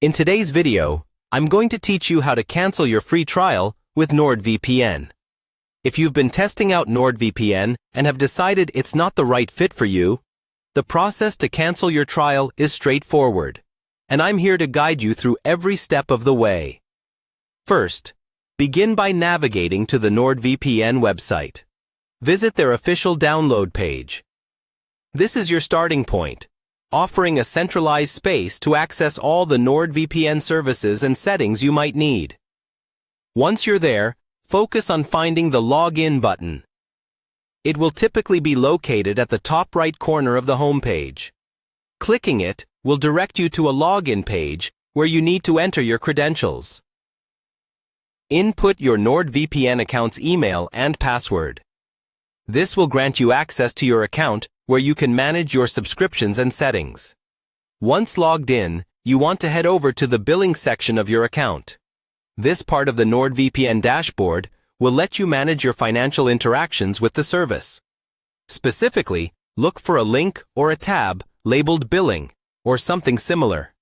In today's video, I'm going to teach you how to cancel your free trial with Nordvpn. If you've been testing out Nordvpn and have decided it's not the right fit for you, the process to cancel your trial is straightforward, and I'm here to guide you through every step of the way. First, begin by navigating to the Nordvpn website. Visit their official download page. This is your starting point, offering a centralized space to access all the Nordvpn services and settings you might need. Once you're there, focus on finding the Login button. It will typically be located at the top right corner of the homepage. Clicking it will direct you to a login page where you need to enter your credentials. Input your Nordvpn account's email and password. This will grant you access to your account where you can manage your subscriptions and settings. Once logged in, you want to head over to the billing section of your account. This part of the Nordvpn dashboard will let you manage your financial interactions with the service. Specifically, look for a link or a tab labeled Billing or something similar.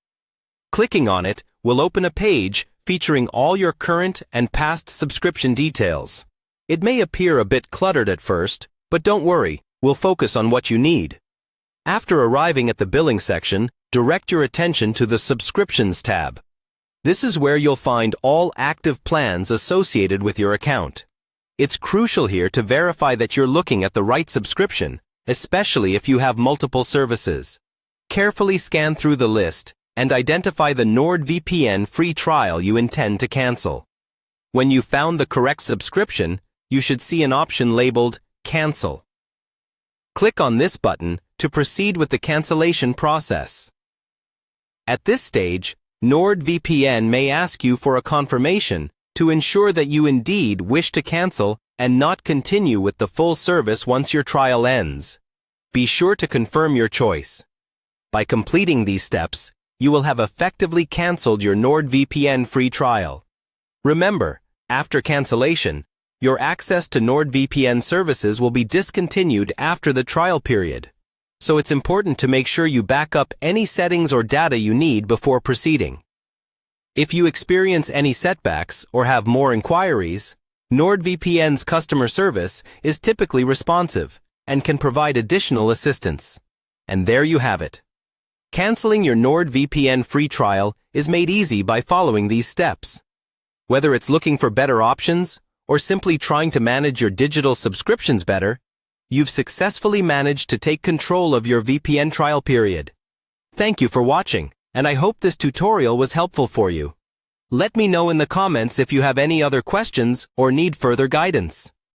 Clicking on it will open a page featuring all your current and past subscription details. It may appear a bit cluttered at first, but don't worry, we'll focus on what you need. After arriving at the billing section, direct your attention to the Subscriptions tab. This is where you'll find all active plans associated with your account. It's crucial here to verify that you're looking at the right subscription, especially if you have multiple services. Carefully scan through the list and identify the Nordvpn free trial you intend to cancel. When you've found the correct subscription, you should see an option labeled Cancel. Click on this button to proceed with the cancellation process. At this stage, Nordvpn may ask you for a confirmation to ensure that you indeed wish to cancel and not continue with the full service once your trial ends. Be sure to confirm your choice. By completing these steps, you will have effectively canceled your Nordvpn free trial. Remember, after cancellation, your access to Nordvpn services will be discontinued after the trial period. So it's important to make sure you back up any settings or data you need before proceeding. If you experience any setbacks or have more inquiries, Nordvpn's customer service is typically responsive and can provide additional assistance. And there you have it. Canceling your Nordvpn free trial is made easy by following these steps. Whether it's looking for better options or simply trying to manage your digital subscriptions better, you've successfully managed to take control of your VPN trial period. Thank you for watching, and I hope this tutorial was helpful for you. Let me know in the comments if you have any other questions or need further guidance.